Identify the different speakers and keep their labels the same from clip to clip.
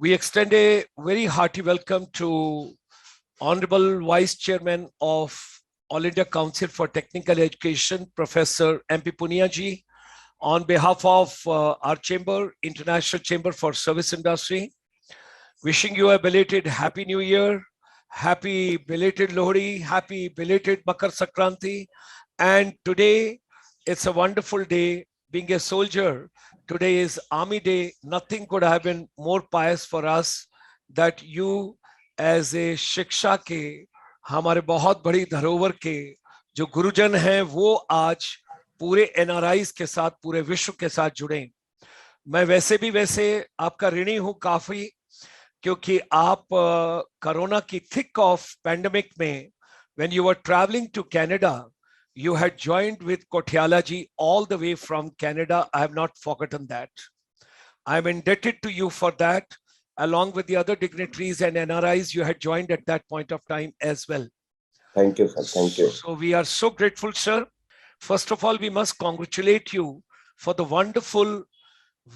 Speaker 1: We extend a very hearty welcome to Honorable Vice Chairman of All India Council for Technical Education, Professor MP POONIA ji, on behalf of our chamber, International Chamber for Service Industry. Wishing you a belated Happy New Year, happy belated Lohri, happy belated Makar Sankranti. And today, it's a wonderful day. Being a soldier, today is Army Day. Nothing could have been more pious for us that you as a शिक्षा के हमारे बहुत बड़ी धरोहर के जो गुरुजन हैं वो आज पूरे एनआरआईज के साथ पूरे विश्व के साथ जुड़े। मैं वैसे आपका ऋणी हूं काफी, क्योंकि आप कोरोना की थिक ऑफ पैंडेमिक में when you were traveling to Canada, you had joined with Kotiala ji all the way from Canada. I have not forgotten that. I'm indebted to you for that, along with the other dignitaries and NRIs you had joined at that point of time as well.
Speaker 2: Thank you, sir. Thank you.
Speaker 1: So we are so grateful, sir. First of all, we must congratulate you for the wonderful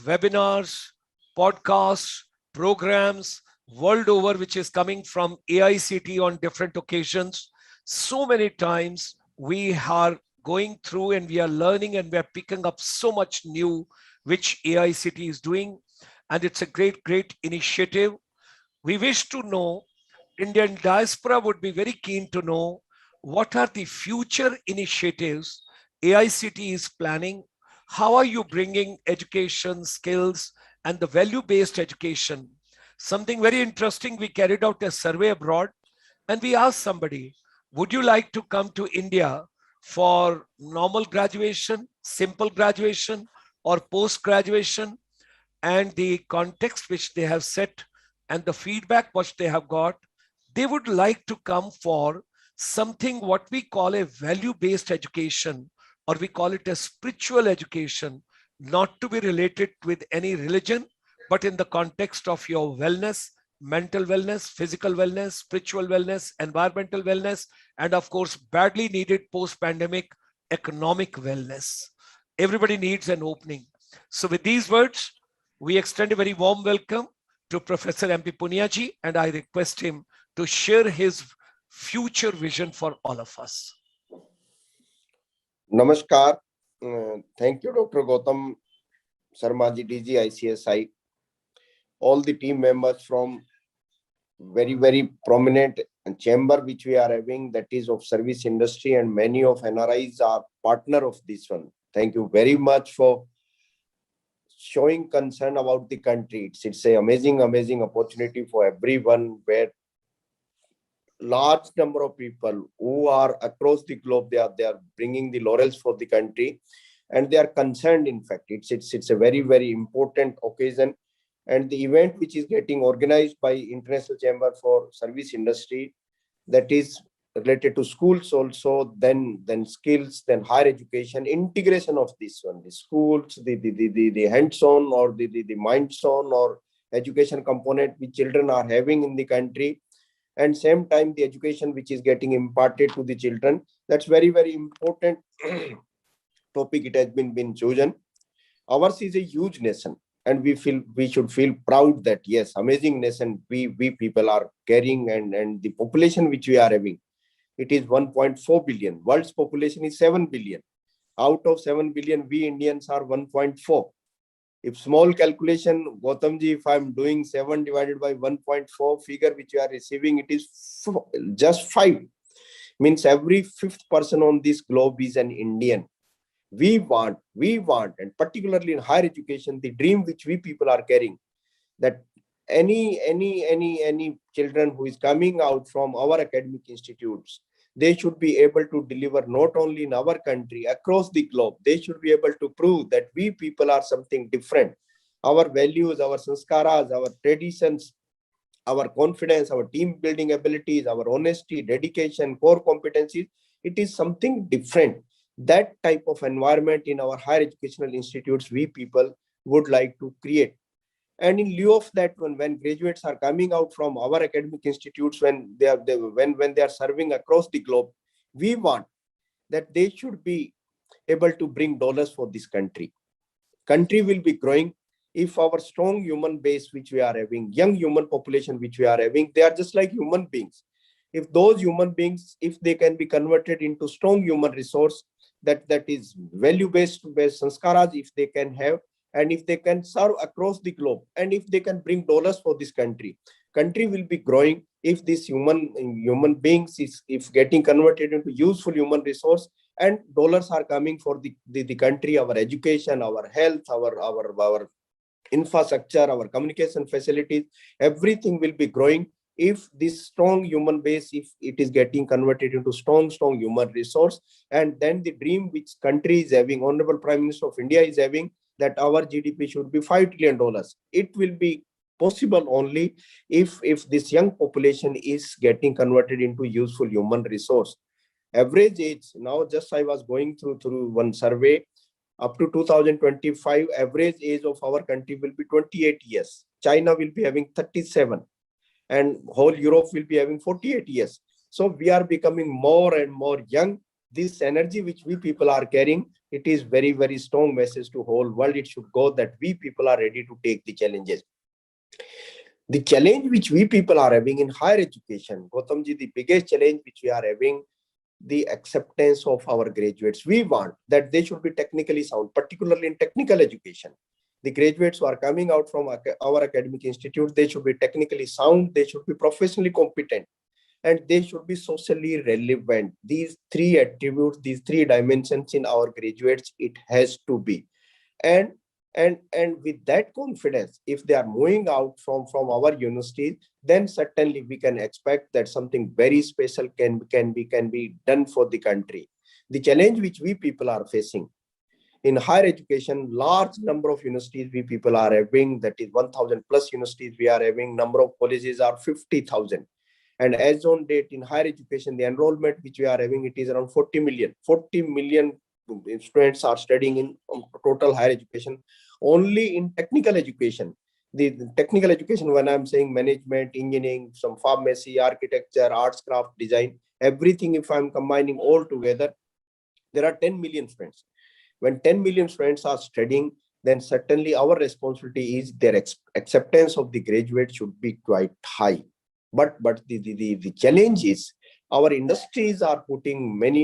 Speaker 1: webinars, podcasts, programs world over, which is coming from AICTE on different occasions. So many times we are going through and we are learning and we are picking up so much new, which AICTE is doing. And it's a great initiative. We wish to know, Indian diaspora would be very keen to know, what are the future initiatives AICTE is planning? How are you bringing education, skills, and the value-based education? Something very interesting, we carried out a survey abroad and we asked somebody, would you like to come to India for normal graduation, simple graduation, or post-graduation? And the context which they have set and the feedback which they have got, they would like to come for something what we call a value-based education, or we call it a spiritual education, not to be related with any religion, but in the context of your wellness, mental wellness, physical wellness, spiritual wellness, environmental wellness, and of course, badly needed post-pandemic economic wellness. Everybody needs an opening. So with these words, we extend a very warm welcome to Professor MP POONIA ji, and I request him to share his future vision for all of us.
Speaker 2: Namaskar. Thank you, Dr. Gautam Sharma ji, DG ICSI. All the team members from very prominent chamber which we are having, that is of service industry, and many of NRIs are partner of this one. Thank you very much for showing concern about the country. It's an amazing opportunity for everyone, where large number of people who are across the globe, they are bringing the laurels for the country, and they are concerned. In fact, it's a very important occasion. And the event which is getting organized by International Chamber for Service Industry, that is related to schools also, then skills, then higher education, integration of this one, the schools, the hands-on or the minds-on or education component which children are having in the country, and same time the education which is getting imparted to the children. That's very important topic. It has been chosen. Ours is a huge nation, and we should feel proud that yes, amazing nation we people are carrying, and the population which we are having, it is 1.4 billion. World's population is 7 billion. Out of 7 billion, we Indians are 1.4. If small calculation, Gautam ji, if I'm doing 7 divided by 1.4 figure which you are receiving, it is just 5. Means every fifth person on this globe is an Indian. We want, and particularly in higher education, the dream which we people are carrying, that any children who is coming out from our academic institutes, they should be able to deliver not only in our country, across the globe. They should be able to prove that we people are something different. Our values, our sanskaras, our traditions, our confidence, our team building abilities, our honesty, dedication, core competencies, it is something different. That type of environment in our higher educational institutes, we people would like to create. And in lieu of that, when graduates are coming out from our academic institutes, when they are serving across the globe, we want that they should be able to bring dollars for this country. Country will be growing, if our strong human base which we are having, young human population which we are having, they are just like human beings. If those human beings, if they can be converted into strong human resource, that is value based sanskaras, if they can have, and if they can serve across the globe, and if they can bring dollars for this country will be growing. If this human beings is if getting converted into useful human resource, and dollars are coming for the country, our education, our health, our infrastructure, our communication facilities, everything will be growing. If this strong human base, if it is getting converted into strong human resource, and then the dream which country is having, Honorable Prime Minister of India is having, that our GDP should be $5 trillion. It will be possible only if this young population is getting converted into useful human resource. Average age, now just I was going through one survey, up to 2025, average age of our country will be 28 years. China will be having 37, and whole Europe will be having 48 years. So we are becoming more and more young. This energy which we people are carrying, it is very, very strong message to whole world. It should go that we people are ready to take the challenges. The challenge which we people are having in higher education, Gautamji, the biggest challenge which we are having, the acceptance of our graduates. We want that they should be technically sound, particularly in technical education. The graduates who are coming out from our academic institutes, they should be technically sound, they should be professionally competent, and they should be socially relevant. These three attributes, these three dimensions in our graduates, it has to be. And with that confidence, if they are moving out from our universities, then certainly we can expect that something very special can be done for the country. The challenge which we people are facing in higher education, large number of universities we people are having, that is 1,000 plus universities we are having, number of colleges are 50,000. And as on date in higher education, the enrollment which we are having, it is around 40 million. 40 million students are studying in total higher education. Only in technical education, the technical education, when I'm saying management, engineering, some pharmacy, architecture, arts, craft, design, everything, if I'm combining all together, there are 10 million students. When 10 million students are studying, then certainly our responsibility is their acceptance of the graduate should be quite high. But the challenge is our industries are putting many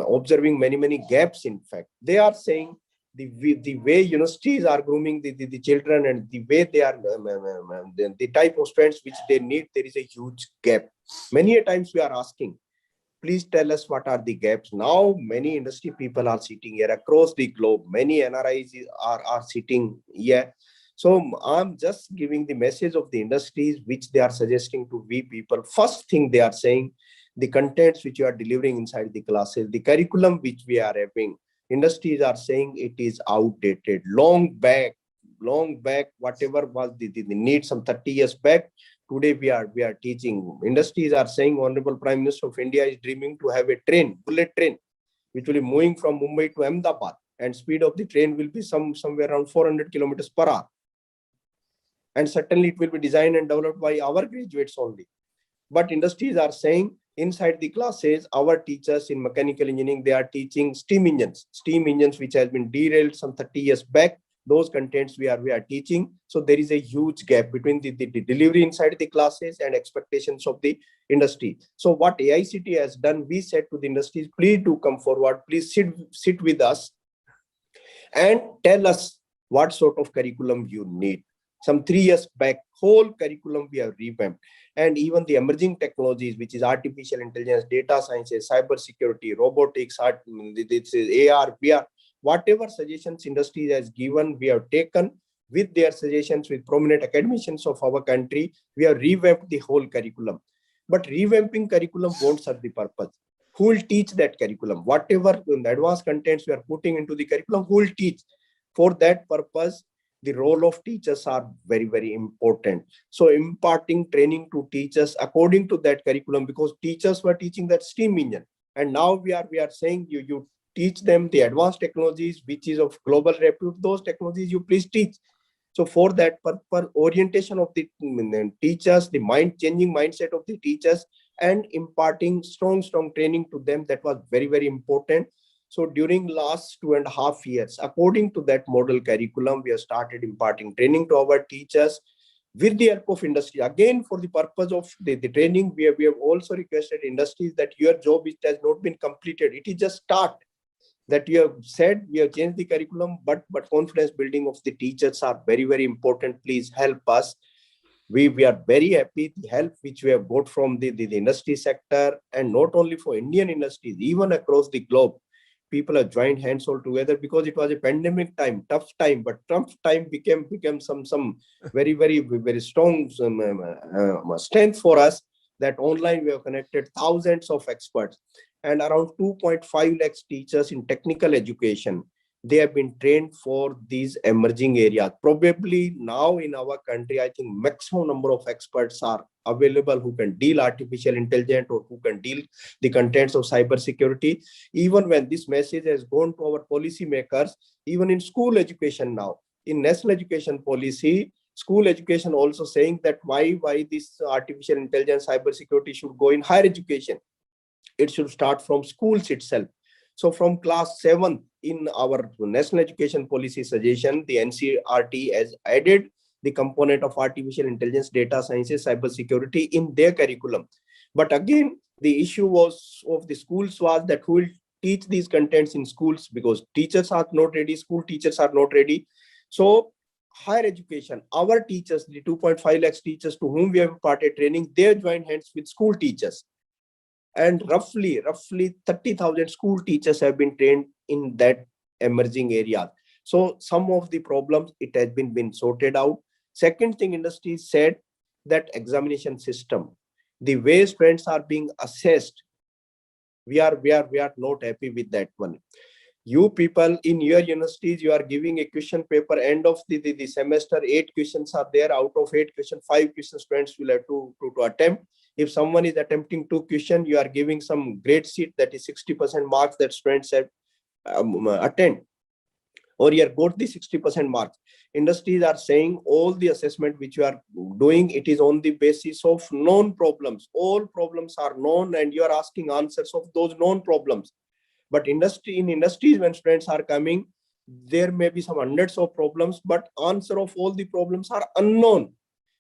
Speaker 2: observing many gaps. In fact, they are saying the way universities are grooming the children, and the way they are the type of students which they need, there is a huge gap. Many a times we are asking, please tell us what are the gaps. Now many industry people are sitting here across the globe, many NRIs are sitting here. So I'm just giving the message of the industries which they are suggesting to we people. First thing they are saying, the contents which you are delivering inside the classes, the curriculum which we are having, industries are saying it is outdated. Long back, whatever was the need some 30 years back, today we are teaching. Industries are saying Honorable Prime Minister of India is dreaming to have a train, bullet train, which will be moving from Mumbai to Ahmedabad, and speed of the train will be somewhere around 400 kilometers per hour. And certainly it will be designed and developed by our graduates only. But industries are saying inside the classes, our teachers in mechanical engineering, they are teaching steam engines which has been derailed some 30 years back. Those contents we are teaching. So there is a huge gap between the delivery inside the classes and expectations of the industry. So what AICTE has done, we said to the industries, please do come forward, please sit with us and tell us what sort of curriculum you need. Some 3 years back, whole curriculum we have revamped. And even the emerging technologies, which is artificial intelligence, data sciences, cyber security, robotics, AR, VR, whatever suggestions industry has given, we have taken with their suggestions with prominent academicians of our country. We have revamped the whole curriculum. But revamping curriculum won't serve the purpose. Who will teach that curriculum? Whatever advanced contents we are putting into the curriculum, who will teach? For that purpose, the role of teachers are very important. So imparting training to teachers according to that curriculum, because teachers were teaching that steam engine, and now we are saying you teach them the advanced technologies which is of global repute. Those technologies you please teach. So for that purpose, orientation of the teachers, the changing mindset of the teachers, and imparting strong training to them, that was very important. So during last 2.5 years, according to that model curriculum, we have started imparting training to our teachers with the help of industry. Again, for the purpose of the training, we have also requested industries that your job which has not been completed, it is just start. That you have said, we have changed the curriculum, but confidence building of the teachers are very, very important. Please help us. We are very happy the help which we have got from the industry sector, and not only for Indian industries, even across the globe. People have joined hands all together, because it was a pandemic time, tough time, but tough time became some very, very, very strong strength for us, that online we have connected thousands of experts and around 2.5 lakhs teachers in technical education. They have been trained for these emerging areas. Probably now in our country, I think maximum number of experts are available who can deal artificial intelligence or who can deal the contents of cyber security. Even when this message has gone to our policy makers, even in school education now, in national education policy, school education also saying that why this artificial intelligence cyber security should go in higher education. It should start from schools itself. So from class 7 in our national education policy suggestion, the NCRT has added the component of artificial intelligence, data sciences, cyber security in their curriculum. But again, the issue was of the schools was that who will teach these contents in schools, because teachers are not ready, school teachers are not ready. So higher education, our teachers, the 2.5 lakhs teachers to whom we have imparted training, they joined hands with school teachers. And roughly 30,000 school teachers have been trained in that emerging area. So some of the problems, it has been sorted out. Second thing, industry said that examination system, the way students are being assessed, we are not happy with that one. You people in your universities, you are giving a question paper end of the semester, 8 questions are there. Out of 8 questions, 5 questions students will have to attempt. If someone is attempting 2 questions, you are giving some grade sheet, that is 60% marks that students have attend, or you have got the 60% marks. Industries are saying all the assessment which you are doing, it is on the basis of known problems. All problems are known and you are asking answers of those known problems. But in industries, when students are coming, there may be some hundreds of problems, but answer of all the problems are unknown.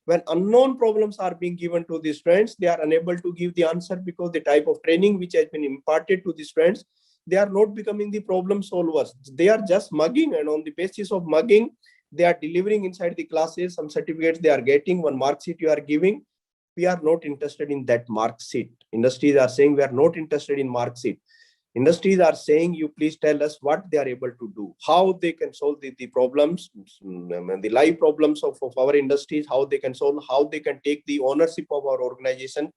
Speaker 2: When unknown problems are being given to the students, they are unable to give the answer, because the type of training which has been imparted to the students, they are not becoming the problem solvers. They are just mugging, and on the basis of mugging, they are delivering inside the classes some certificates they are getting, one mark sheet you are giving. We are not interested in that mark sheet. Industries are saying we are not interested in mark sheet. Industries are saying, you please tell us what they are able to do, how they can solve the problems, the live problems of our industries, how they can solve, how they can take the ownership of our organization,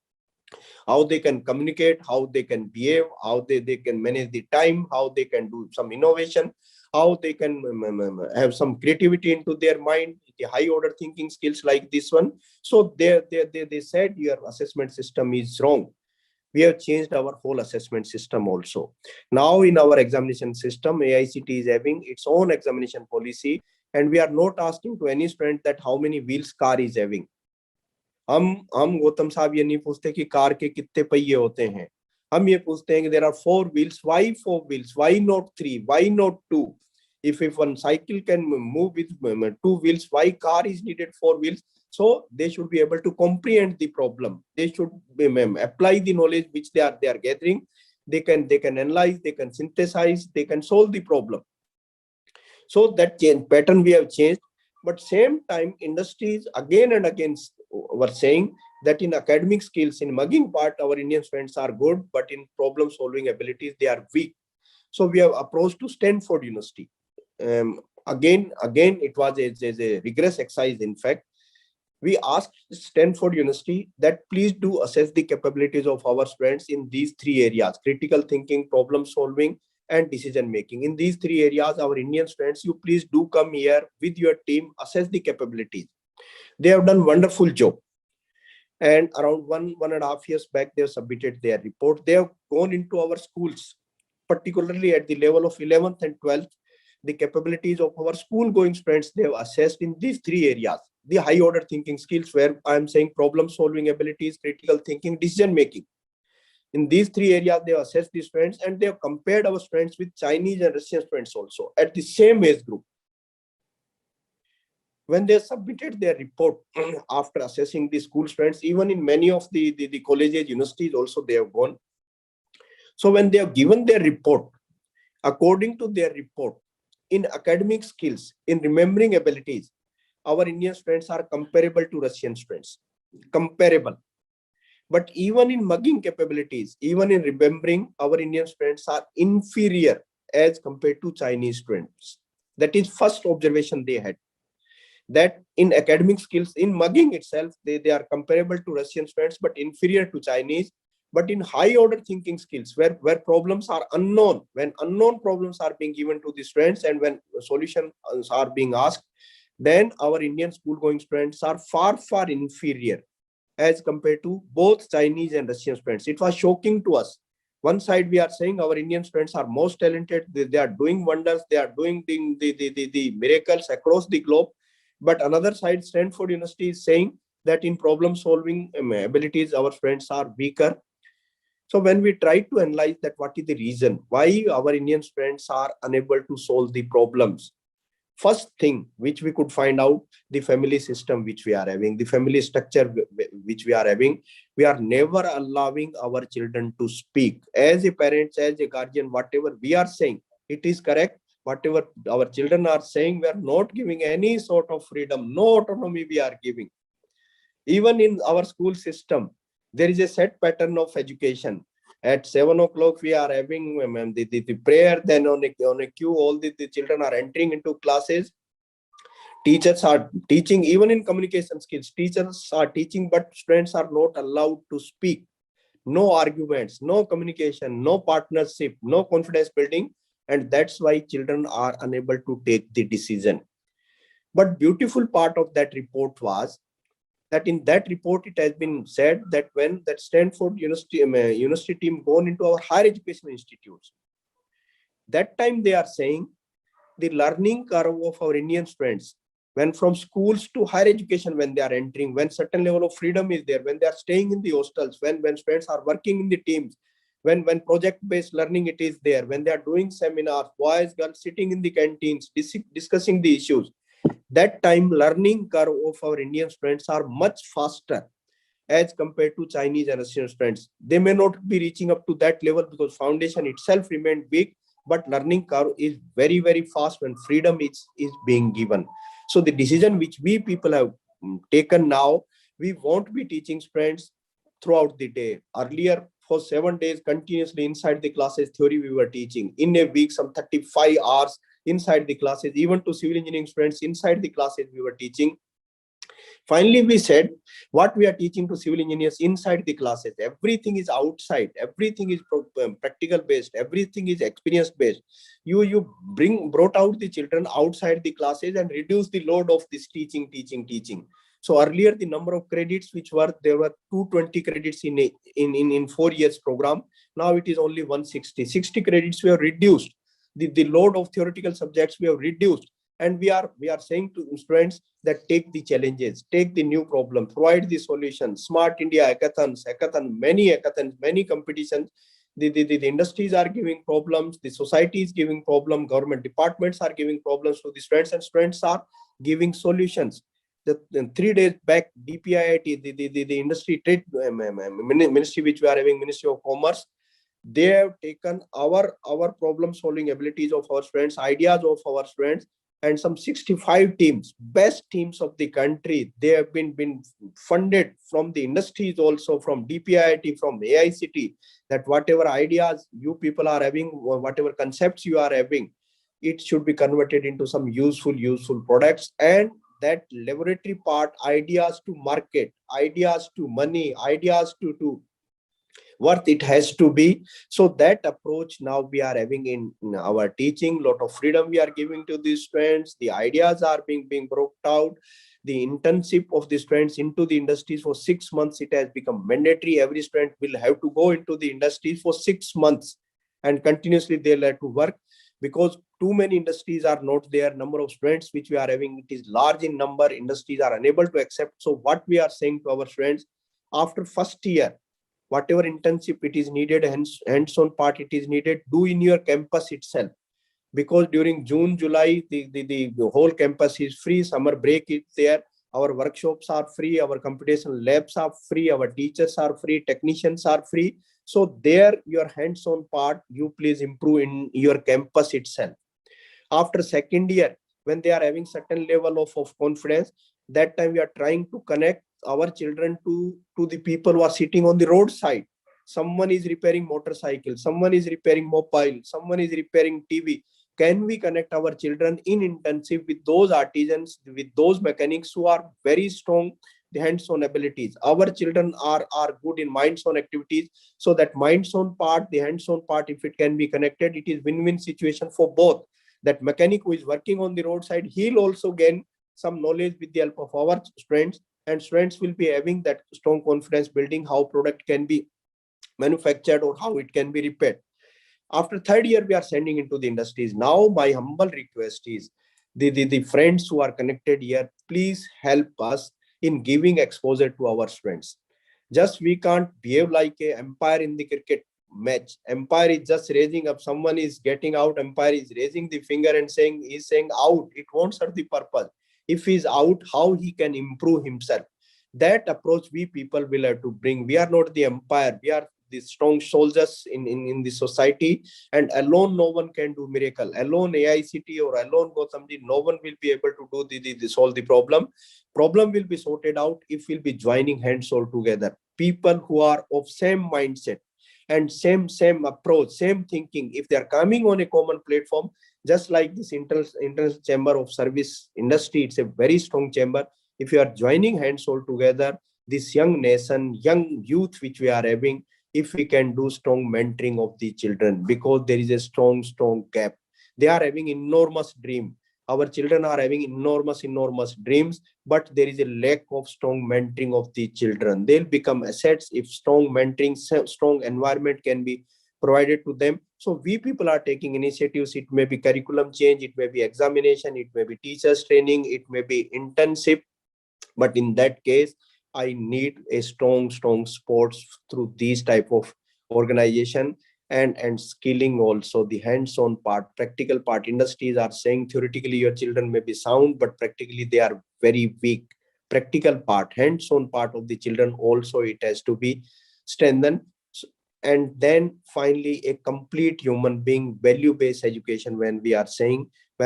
Speaker 2: how they can communicate, how they can behave, how they can manage the time, how they can do some innovation, how they can have some creativity into their mind, the high order thinking skills like this one. So they said your assessment system is wrong. We have changed our whole assessment system also. Now in our examination system, AICT is having its own examination policy, and we are not asking to any student that how many wheels car is having. हम गौतम साहब ये नहीं पूछते कि car के कितने पहिए होते हैं. हम ये पूछते हैं कि there are 4 wheels, why 4 wheels, why not 3, why not 2? If one cycle can move with 2 wheels, why car is needed 4 wheels? So they should be able to comprehend the problem. They should apply the knowledge which they are gathering. They can analyze, they can synthesize, they can solve the problem. So that change pattern we have changed. But same time, industries again and again were saying that in academic skills, in mugging part, our Indian students are good, but in problem solving abilities, they are weak. So we have approached to Stanford University. Again, it was a rigorous exercise. In fact, we asked Stanford University that please do assess the capabilities of our students in these 3 areas: critical thinking, problem solving, and decision making. In these 3 areas, our Indian students, you please do come here with your team, assess the capabilities. They have done wonderful job. And around 1.5 years back, they have submitted their report. They have gone into our schools, particularly at the level of 11th and 12th. The capabilities of our school going students, they have assessed in these 3 areas. The high order thinking skills, where I am saying problem solving abilities, critical thinking, decision making. In these three areas, they have assessed the students, and they have compared our students with Chinese and Russian students also at the same age group. When they submitted their report after assessing the school students, even in many of the colleges, universities also they have gone. So when they have given their report, according to their report, in academic skills, in remembering abilities, our Indian students are comparable to Russian students, comparable. But even in mugging capabilities, even in remembering, our Indian students are inferior as compared to Chinese students. That is first observation they had. That in academic skills, in mugging itself, they are comparable to Russian students, but inferior to Chinese. But in high order thinking skills, where problems are unknown, when unknown problems are being given to the students and when solutions are being asked, then our Indian school going students are far, far inferior as compared to both Chinese and Russian students. It was shocking to us. One side we are saying our Indian students are most talented, they are doing wonders, they are doing the miracles across the globe. But another side, Stanford University is saying that in problem solving abilities, our students are weaker. So when we try to analyze that, what is the reason why our Indian students are unable to solve the problems? First thing which we could find out, the family system which we are having, the family structure which we are having, we are never allowing our children to speak. As a parents, as a guardian, whatever we are saying, it is correct. Whatever our children are saying, we are not giving any sort of freedom, no autonomy we are giving. Even in our school system, there is a set pattern of education. At 7 o'clock, we are having the prayer. Then on a queue, all the children are entering into classes. Teachers are teaching, even in communication skills. Teachers are teaching, but students are not allowed to speak. No arguments, no communication, no partnership, no confidence building. And that's why children are unable to take the decision. But beautiful part of that report was that in that report, it has been said that when that Stanford University team gone into our higher education institutes, that time they are saying the learning curve of our Indian students, when from schools to higher education, when they are entering, when certain level of freedom is there, when they are staying in the hostels, when students are working in the teams, when project-based learning it is there, when they are doing seminars, boys, girls sitting in the canteens, discussing the issues, that time learning curve of our Indian students are much faster as compared to Chinese and Russian students. They may not be reaching up to that level because foundation itself remained weak, but learning curve is very, very fast when freedom is being given. So the decision which we people have taken now, we won't be teaching students throughout the day. Earlier, for 7 days continuously inside the classes, theory we were teaching. In a week, some 35 hours inside the classes, even to civil engineering students inside the classes we were teaching. Finally, we said what we are teaching to civil engineers inside the classes, everything is outside, everything is practical based, everything is experience based. You brought out the children outside the classes and reduce the load of this teaching. So earlier the number of credits which were there were 220 credits in 4 years program. Now it is only 160 credits we have reduced. The load of theoretical subjects we have reduced, and we are saying to students that take the challenges, take the new problem, provide the solution. Smart India hackathon, many competitions. The industries are giving problems, the society is giving problem, government departments are giving problems to the students, and students are giving solutions. The 3 days back, DPIIT, the industry trade ministry which we are having, Ministry of Commerce, they have taken our problem solving abilities of our students, ideas of our students, and some 65 teams, best teams of the country, they have been funded from the industries also, from DPIIT, from AICTE, that whatever ideas you people are having, whatever concepts you are having, it should be converted into some useful products. And that laboratory part, ideas to market, ideas to money, ideas to worth it has to be. So that approach now we are having in our teaching. Lot of freedom we are giving to these students, the ideas are being brought out. The internship of the students into the industries for 6 months, it has become mandatory. Every student will have to go into the industries for 6 months, and continuously they'll have to work, because too many industries are not there. Number of students which we are having, it is large in number, industries are unable to accept. So what we are saying to our students, after first year, whatever internship it is needed, hands-on part it is needed, do in your campus itself. Because during June, July, the whole campus is free, summer break is there, our workshops are free, our computation labs are free, our teachers are free, technicians are free. So there, your hands-on part, you please improve in your campus itself. After second year, when they are having certain level of confidence, that time we are trying to connect our children to the people who are sitting on the roadside. Someone is repairing motorcycle, someone is repairing mobile, someone is repairing TV. Can we connect our children in intensive with those artisans, with those mechanics who are very strong, the hands-on abilities? Our children are good in minds-on activities. So that minds-on part, the hands-on part, if it can be connected, it is win-win situation for both. That mechanic who is working on the roadside, he'll also gain some knowledge with the help of our students, and students will be having that strong confidence building how product can be manufactured or how it can be repaired. After third year, we are sending into the industries. Now my humble request is the friends who are connected here, please help us in giving exposure to our students. Just we can't behave like a umpire in the cricket match. Umpire is just raising up, someone is getting out, umpire is raising the finger and saying, he's saying out. It won't serve the purpose. If he's out, how he can improve himself? That approach we people will have to bring. We are not the umpire, we are the strong soldiers in the society, and alone no one can do miracle. Alone AICT or alone Gautamji, no one will be able to do the solve the problem. Problem will be sorted out if we'll be joining hands all together. People who are of same mindset and same approach, same thinking, if they are coming on a common platform, just like this internal chamber of service industry, it's a very strong chamber. If you are joining hands all together, this young nation, young youth which we are having, if we can do strong mentoring of the children, because there is a strong gap. They are having enormous dream. Our children are having enormous dreams, but there is a lack of strong mentoring of the children. They'll become assets if strong mentoring, strong environment can be provided to them. So we people are taking initiatives. It may be curriculum change, it may be examination, it may be teachers training, it may be internship. But in that case, I need a strong sports through these type of organization, and skilling also, the hands-on part, practical part. Industries are saying theoretically your children may be sound, but practically they are very weak. Practical part, hands-on part of the children also, it has to be strengthened. And then finally, a complete human being, value-based education. When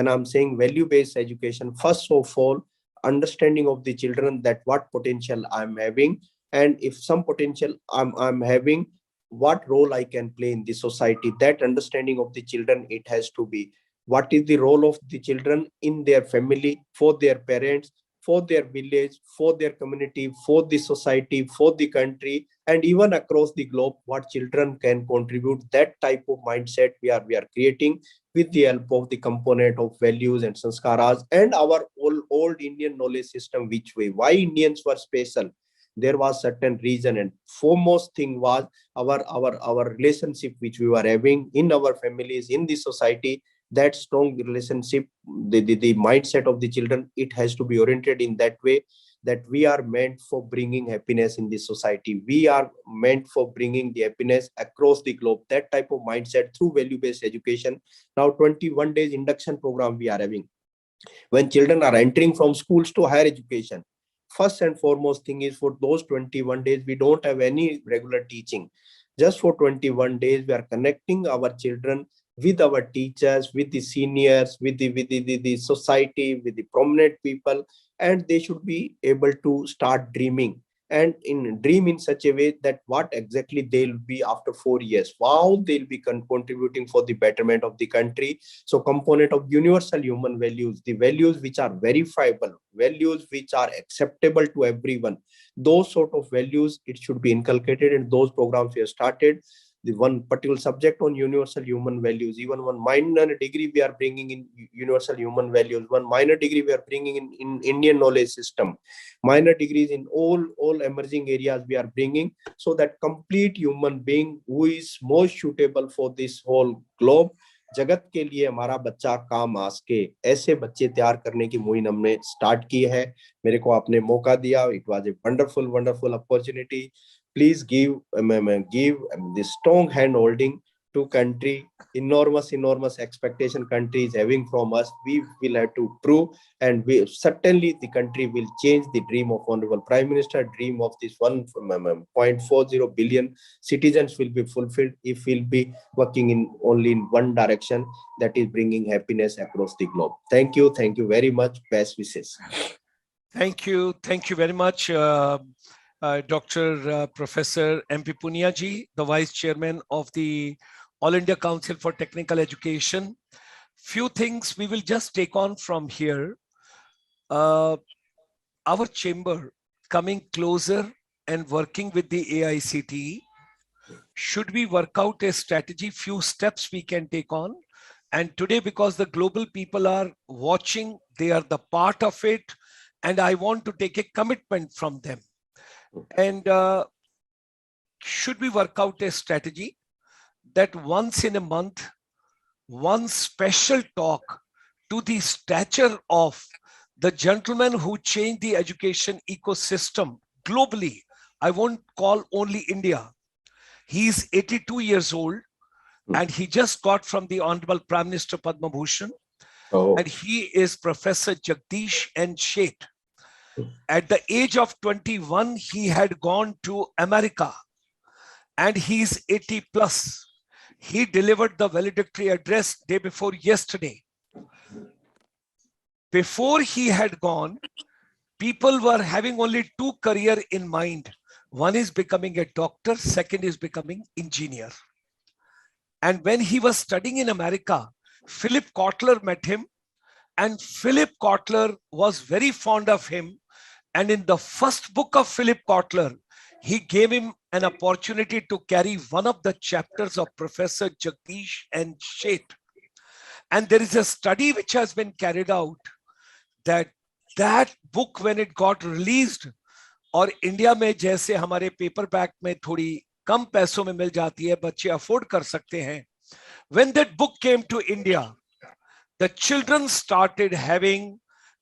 Speaker 2: I'm saying value-based education, first of all, understanding of the children, that what potential I'm having, and if some potential I'm having, what role I can play in the society. That understanding of the children, it has to be, what is the role of the children in their family, for their parents, for their village, for their community, for the society, for the country, and even across the globe, what children can contribute. That type of mindset we are creating with the help of the component of values and sanskaras and our old Indian knowledge system. Which way, why Indians were special? There was certain reason, and foremost thing was our relationship which we were having in our families, in the society. That strong relationship, the mindset of the children, it has to be oriented in that way, that we are meant for bringing happiness in the society. We are meant for bringing the happiness across the globe. That type of mindset through value-based education. Now 21 days induction program we are having. When children are entering from schools to higher education, first and foremost thing is, for those 21 days, we don't have any regular teaching. Just for 21 days, we are connecting our children with our teachers, with the seniors, with the society, with the prominent people, and they should be able to start dreaming, and in dream in such a way that what exactly they'll be after 4 years, how they'll be contributing for the betterment of the country. So component of universal human values, the values which are verifiable, values which are acceptable to everyone, those sort of values, it should be inculcated in those programs we have started. The one particular subject on universal human values, even one minor degree we are bringing in universal human values, one minor degree we are bringing in Indian knowledge system, minor degrees in all emerging areas we are bringing, so that complete human being who is most suitable for this whole globe. जगत के लिए हमारा बच्चा काम आ सके, ऐसे बच्चे तैयार करने की मुहिम हमने स्टार्ट की है. मेरे को आपने मौका दिया. It was a wonderful opportunity please give the strong hand holding to country. Enormous expectation country is having from us. We will have to prove, and we certainly the country will change. The dream of Honorable Prime Minister, dream of this 1.40 billion citizens will be fulfilled if we'll be working in only in one direction, that is bringing happiness across the globe. Thank you very much. Best wishes.
Speaker 1: Thank you very much, Dr. Professor MP POONIA ji, the Vice Chairman of the All India Council for Technical Education. Few things we will just take on from here. Our chamber coming closer and working with the AICTE, should we work out a strategy, few steps we can take on? And today, because the global people are watching, they are the part of it, and I want to take a commitment from them. And should we work out a strategy that once in a month, one special talk to the stature of the gentleman who changed the education ecosystem globally? I won't call only India. He's 82 years old, and he just got from the Honorable Prime Minister Padma Bhushan. And he is Professor Jagdish N. Sheth. At the age of 21, he had gone to America, and he's 80 plus. He delivered the valedictory address day before yesterday. Before he had gone, people were having only two careers in mind. One is becoming a doctor, second is becoming engineer. And when he was studying in America, Philip Kotler met him, and Philip Kotler was very fond of him. And in the first book of Philip Kotler, he gave him an opportunity to carry one of the chapters of Professor Jagdish N. Sheth. And there is a study which has been carried out that that book, when it got released, और India में जैसे हमारे paper back में थोड़ी कम पैसों में मिल जाती है, बच्चे अफोर्ड कर सकते हैं, when that book came to India, the children started having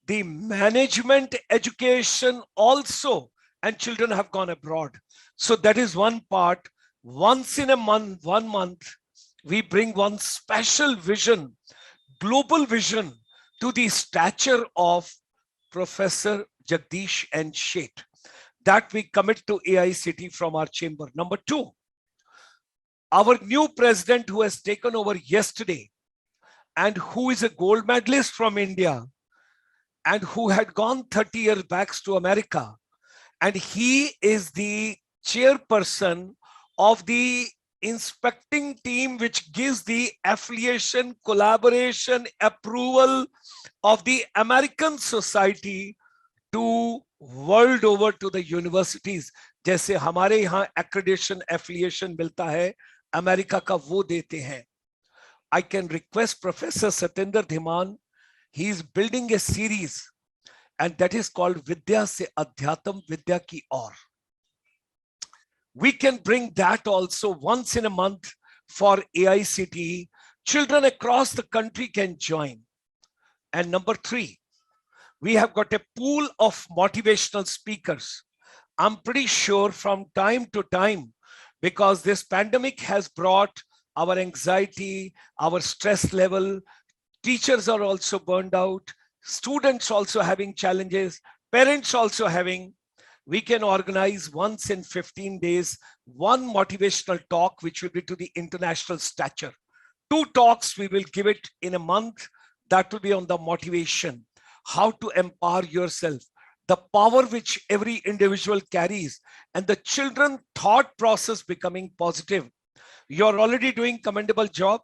Speaker 1: the management education also, and children have gone abroad. So that is one part. Once in a month, 1 month, we bring one special vision, global vision, to the stature of Professor Jagdish N. Sheth. That we commit to AICTE from our chamber. Number two, our new president who has taken over yesterday and who is a gold medalist from India and who had gone 30 years back to America. And he is the chairperson of the inspecting team which gives the affiliation, collaboration, approval of the American society to world over to the universities. जैसे हमारे यहाँ accreditation affiliation मिलता है, America का वो देते हैं. I can request Professor Satinder Dhiman, he is building a series and that is called Vidya Se Adhyatam Vidya Ki Aur. We can bring that also once in a month for AICTE. Children across the country can join. And number three, we have got a pool of motivational speakers. I'm pretty sure from time to time, because this pandemic has brought our anxiety, our stress level, teachers are also burned out, students also having challenges, parents also having, we can organize once in 15 days, one motivational talk, which will be to the international stature. 2 talks, we will give it in a month. That will be on the motivation, how to empower yourself, the power which every individual carries, and the children thought process becoming positive. You're already doing commendable job,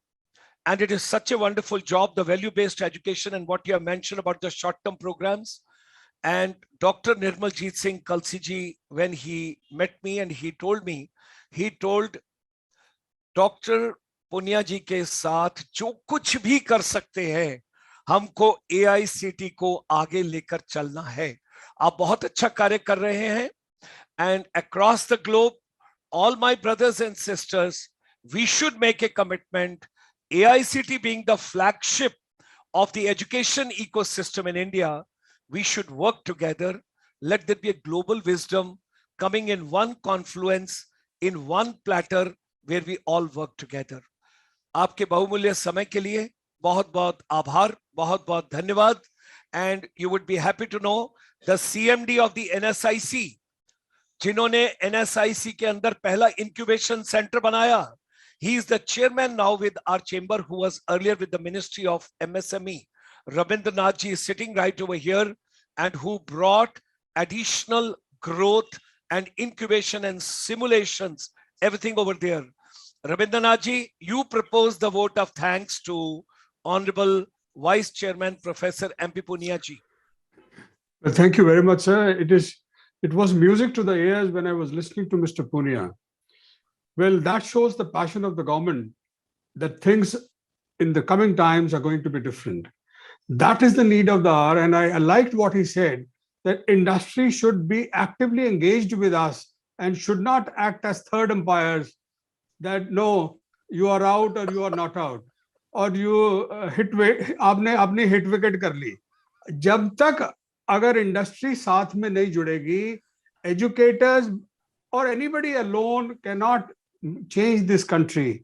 Speaker 1: and it is such a wonderful job, the value-based education and what you have mentioned about the short-term programs. And Dr. Nirmaljeet Singh Kalsi ji, when he met me and he told me, he told Dr. Punia जी के साथ जो कुछ भी कर सकते हैं, हमको AICTE को आगे लेकर चलना है. आप बहुत अच्छा कार्य कर रहे हैं. And across the globe, all my brothers and sisters, we should make a commitment. AICTE being the flagship of the education ecosystem in India, we should work together. Let there be a global wisdom coming in one confluence, in one platter where we all work together. आपके बहुमूल्य समय के लिए बहुत बहुत आभार, बहुत बहुत धन्यवाद. And you would be happy to know the CMD of the NSIC, जिन्होंने NSIC के अंदर पहला incubation center बनाया. He is the chairman now with our chamber, who was earlier with the Ministry of MSME. Rabindranath ji is sitting right over here, and who brought additional growth and incubation and simulations, everything over there. Rabindranath ji, you propose the vote of thanks to Honorable Vice Chairman Professor MP POONIA ji.
Speaker 3: Well, thank you very much, sir. It was music to the ears when I was listening to Mr. POONIA. Well, that shows the passion of the government that things in the coming times are going to be different. That is the need of the hour. And I liked what he said, that industry should be actively engaged with us and should not act as third umpires, that no, you are out or you are not out, or you आपने hit wicket कर ली. जब तक अगर industry साथ में नहीं जुड़ेगी, educators or anybody alone cannot change this country.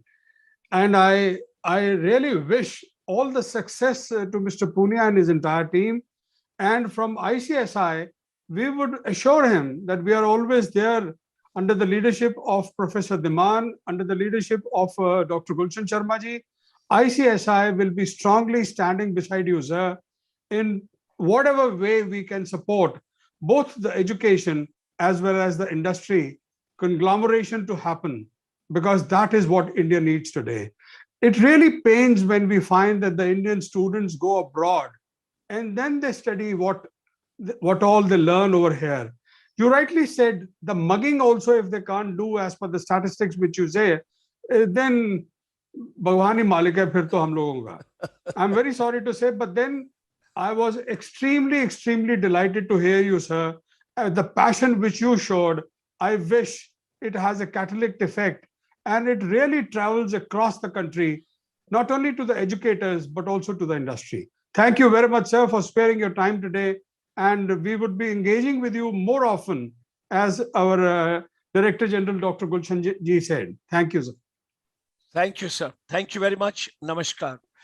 Speaker 3: And I really wish all the success to Mr. POONIA and his entire team. And from ICSI, we would assure him that we are always there under the leadership of Professor Diman, under the leadership of Dr. Gulshansharma ji. ICSI will be strongly standing beside you, sir, in whatever way we can support both the education as well as the industry conglomeration to happen, because that is what India needs today. It really pains when we find that the Indian students go abroad and then they study what all they learn over here. You rightly said the mugging also, if they can't do as per the statistics which you say, then Bhagwan hi Malik hai phir to hum logon ka. I'm very sorry to say, but then I was extremely, extremely delighted to hear you, sir. The passion which you showed, I wish it has a catalytic effect and it really travels across the country, not only to the educators, but also to the industry. Thank you very much, sir, for sparing your time today. And we would be engaging with you more often, as our Director General, Dr. Gulshan ji said. Thank you, sir.
Speaker 1: Thank you, sir. Thank you very much. Namaskar.